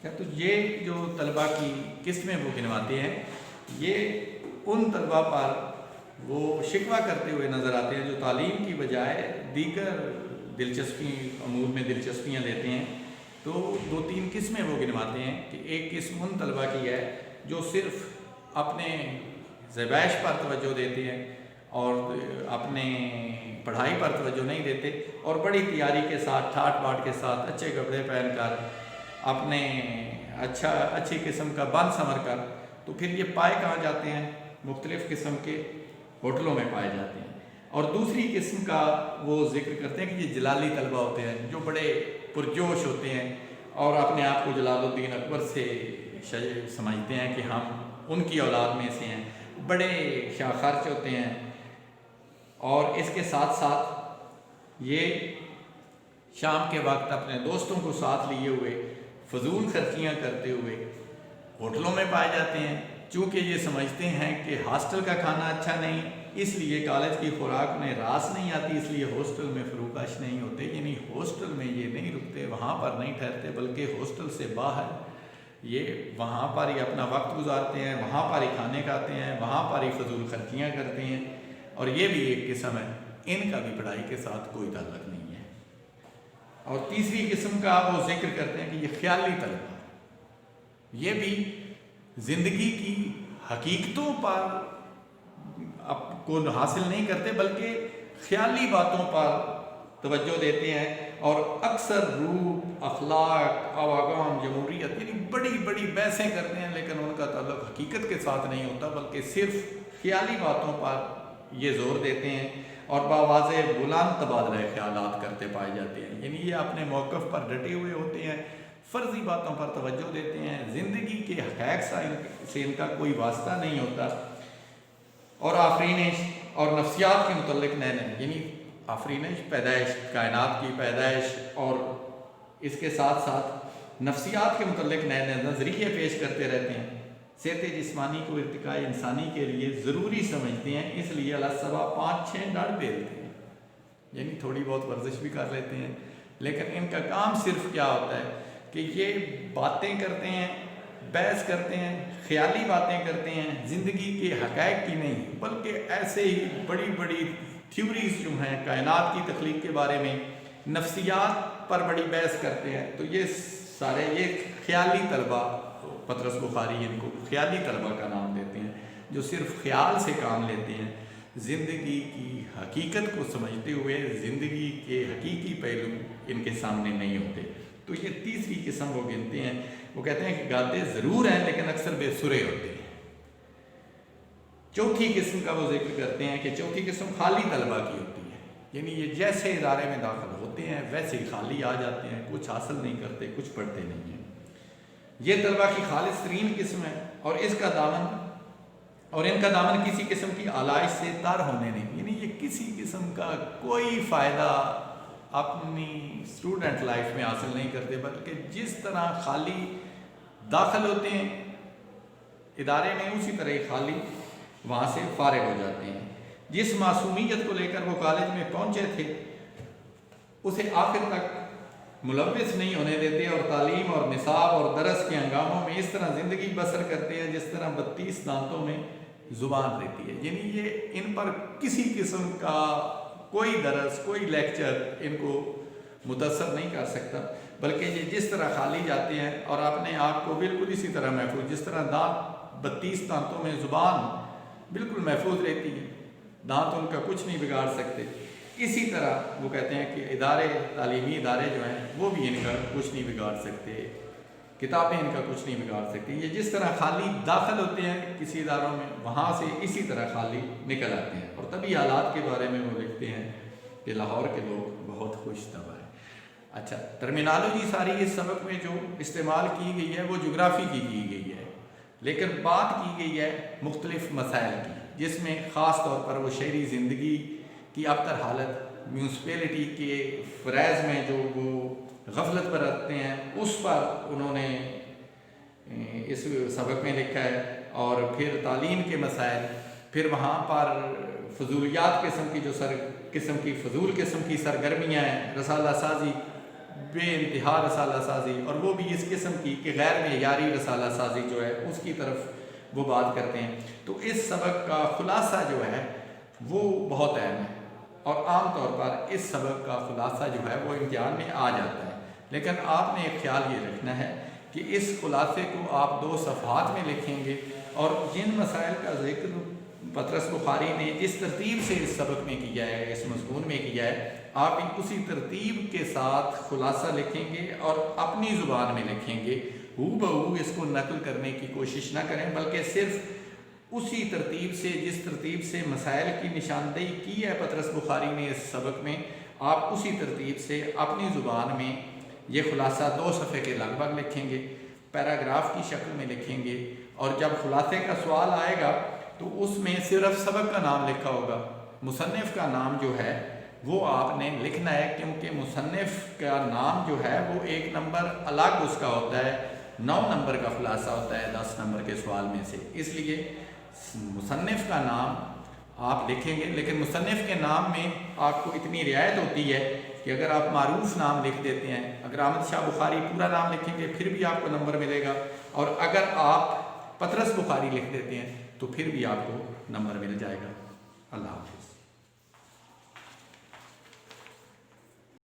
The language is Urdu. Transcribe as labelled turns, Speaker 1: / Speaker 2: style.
Speaker 1: کیا تو یہ جو طلباء کی قسمیں وہ گنواتے ہیں، یہ ان طلباء پر وہ شکوہ کرتے ہوئے نظر آتے ہیں جو تعلیم کی بجائے دیگر امور میں دلچسپیاں لیتے ہیں۔ تو 2-3 قسمیں وہ گنواتے ہیں کہ ایک قسم ان طلباء کی ہے جو صرف اپنے زیبائش پر توجہ دیتے ہیں اور اپنے پڑھائی پر توجہ نہیں دیتے، اور بڑی تیاری کے ساتھ ٹھاٹ باٹ کے ساتھ اچھے کپڑے پہن کر اپنے اچھی قسم کا بن سنور کر، تو پھر یہ پائے کہاں جاتے ہیں؟ مختلف قسم کے ہوٹلوں میں پائے جاتے ہیں۔ اور دوسری قسم کا وہ ذکر کرتے ہیں کہ یہ جلالی طلبہ ہوتے ہیں جو بڑے پرجوش ہوتے ہیں اور اپنے آپ کو جلال الدین اکبر سے سمجھتے ہیں کہ ہم ان کی اولاد میں سے ہیں، بڑے شاہ خرچ ہوتے ہیں، اور اس کے ساتھ ساتھ یہ شام کے وقت اپنے دوستوں کو ساتھ لیے ہوئے فضول خرچیاں کرتے ہوئے ہوٹلوں میں پائے جاتے ہیں۔ چونکہ یہ سمجھتے ہیں کہ ہاسٹل کا کھانا اچھا نہیں، اس لیے کالج کی خوراک میں راس نہیں آتی، اس لیے ہاسٹل میں فروکش نہیں ہوتے، یعنی ہاسٹل میں یہ نہیں رکتے، وہاں پر نہیں ٹھہرتے، بلکہ ہاسٹل سے باہر یہ وہاں پر ہی اپنا وقت گزارتے ہیں، وہاں پر ہی کھانے کھاتے ہیں، وہاں پر ہی فضول خرچیاں کرتے ہیں، اور یہ بھی ایک قسم ہے، ان کا بھی پڑھائی کے ساتھ کوئی تعلق نہیں ہے۔ اور تیسری قسم کا وہ ذکر کرتے ہیں کہ یہ خیالی طلبہ، یہ بھی زندگی کی حقیقتوں پر کو حاصل نہیں کرتے بلکہ خیالی باتوں پر توجہ دیتے ہیں، اور اکثر روح، اخلاق، عوام، جمہوریت، یعنی بڑی بڑی بحثیں کرتے ہیں، لیکن ان کا تعلق حقیقت کے ساتھ نہیں ہوتا بلکہ صرف خیالی باتوں پر یہ زور دیتے ہیں، اور باواضح بلند تبادلہ خیالات کرتے پائے جاتے ہیں، یعنی یہ اپنے موقف پر ڈٹے ہوئے ہوتے ہیں، فرضی باتوں پر توجہ دیتے ہیں، زندگی کے حقائق سے ان کا کوئی واسطہ نہیں ہوتا، اور آفرینش اور نفسیات کے متعلق نئے یعنی آفرینش، پیدائش، کائنات کی پیدائش، اور اس کے ساتھ ساتھ نفسیات کے متعلق نئے نظریے پیش کرتے رہتے ہیں۔ صحت جسمانی کو ارتقاء انسانی کے لیے ضروری سمجھتے ہیں، اس لیے الصبح 5-6 ڈڑ بیلتے ہیں، یعنی تھوڑی بہت ورزش بھی کر لیتے ہیں، لیکن ان کا کام صرف کیا ہوتا ہے کہ یہ باتیں کرتے ہیں، بحث کرتے ہیں، خیالی باتیں کرتے ہیں، زندگی کے حقائق کی نہیں بلکہ ایسے ہی بڑی بڑی تھیوریز جو ہیں کائنات کی تخلیق کے بارے میں، نفسیات پر بڑی بحث کرتے ہیں۔ تو یہ سارے یہ خیالی طلبہ، پطرس بخاری ان کو خیالی طلبہ کا نام دیتے ہیں، جو صرف خیال سے کام لیتے ہیں، زندگی کی حقیقت کو سمجھتے ہوئے زندگی کے حقیقی پہلو ان کے سامنے نہیں ہوتے۔ تو یہ تیسری قسم وہ گنتے ہیں، وہ کہتے ہیں کہ گاتے ضرور ہیں لیکن اکثر بے سرے ہوتے ہیں۔ چوتھی قسم کا وہ ذکر کرتے ہیں کہ چوتھی قسم خالی طلبہ کی ہوتی ہے، یعنی یہ جیسے ادارے میں داخل ہوتے ہیں ویسے ہی خالی آ جاتے ہیں، کچھ حاصل نہیں کرتے، کچھ پڑھتے نہیں ہیں۔ یہ طلبہ کی خالص ترین قسم ہے، اور ان کا دامن کسی قسم کی آلائش سے تر ہونے نہیں، یعنی یہ کسی قسم کا کوئی فائدہ اپنی اسٹوڈنٹ لائف میں حاصل نہیں کرتے، بلکہ جس طرح خالی داخل ہوتے ہیں ادارے میں اسی طرح ہی خالی وہاں سے فارغ ہو جاتے ہیں۔ جس معصومیت کو لے کر وہ کالج میں پہنچے تھے اسے آخر تک ملوث نہیں ہونے دیتے، اور تعلیم اور نصاب اور درس کے ہنگاموں میں اس طرح زندگی بسر کرتے ہیں جس طرح 32 دانتوں میں زبان رہتی ہے، یعنی یہ ان پر کسی قسم کا کوئی درس، کوئی لیکچر ان کو متاثر نہیں کر سکتا، بلکہ یہ جس طرح خالی جاتے ہیں اور اپنے آپ کو بالکل اسی طرح محفوظ، جس طرح دانت 32 دانتوں میں زبان بالکل محفوظ رہتی ہے، دانت ان کا کچھ نہیں بگاڑ سکتے، اسی طرح وہ کہتے ہیں کہ تعلیمی ادارے جو ہیں وہ بھی ان کا کچھ نہیں بگاڑ سکتے، کتابیں ان کا کچھ نہیں بگاڑ سکتی۔ یہ جس طرح خالی داخل ہوتے ہیں کسی اداروں میں وہاں سے اسی طرح خالی نکل آتے ہیں، اور تبھی حالات کے بارے میں وہ لکھتے ہیں کہ لاہور کے لوگ بہت خوش طبع ہیں۔ اچھا، ٹرمینالوجی ساری اس سبق میں جو استعمال کی گئی ہے وہ جغرافی کی گئی ہے، لیکن بات کی گئی ہے مختلف مسائل کی، جس میں خاص طور پر وہ شہری زندگی کی ابتر حالت، میونسپلٹی کے فرائض میں جو وہ غفلت برتتے ہیں اس پر انہوں نے اس سبق میں لکھا ہے، اور پھر تعلیم کے مسائل، پھر وہاں پر فضولیات قسم کی فضول قسم کی سرگرمیاں ہیں، رسالہ سازی، بے انتہا رسالہ سازی، اور وہ بھی اس قسم کی کہ غیر معیاری رسالہ سازی جو ہے اس کی طرف وہ بات کرتے ہیں۔ تو اس سبق کا خلاصہ جو ہے وہ بہت اہم ہے، اور عام طور پر اس سبق کا خلاصہ جو ہے وہ امتحان میں آ جاتا ہے، لیکن آپ نے ایک خیال یہ رکھنا ہے کہ اس خلاصے کو آپ 2 صفحات میں لکھیں گے، اور جن مسائل کا ذکر پطرس بخاری نے جس ترتیب سے اس سبق میں کیا ہے، اس مضمون میں کیا ہے، آپ بھی اسی ترتیب کے ساتھ خلاصہ لکھیں گے اور اپنی زبان میں لکھیں گے۔ ہو بہو اس کو نقل کرنے کی کوشش نہ کریں، بلکہ صرف اسی ترتیب سے جس ترتیب سے مسائل کی نشاندہی کی ہے پطرس بخاری نے اس سبق میں، آپ اسی ترتیب سے اپنی زبان میں یہ خلاصہ 2 صفحے کے لگ بھگ لکھیں گے، پیراگراف کی شکل میں لکھیں گے، اور جب خلاصے کا سوال آئے گا تو اس میں صرف سبق کا نام لکھا ہوگا، مصنف کا نام جو ہے وہ آپ نے لکھنا ہے، کیونکہ مصنف کا نام جو ہے وہ 1 نمبر الگ اس کا ہوتا ہے، 9 نمبر کا خلاصہ ہوتا ہے 10 نمبر کے سوال میں سے، اس لیے مصنف کا نام آپ لکھیں گے۔ لیکن مصنف کے نام میں آپ کو اتنی رعایت ہوتی ہے کہ اگر آپ معروف نام لکھ دیتے ہیں، اگر احمد شاہ بخاری پورا نام لکھیں گے پھر بھی آپ کو نمبر ملے گا، اور اگر آپ پطرس بخاری لکھ دیتے ہیں تو پھر بھی آپ کو نمبر مل جائے گا۔ اللہ حافظ۔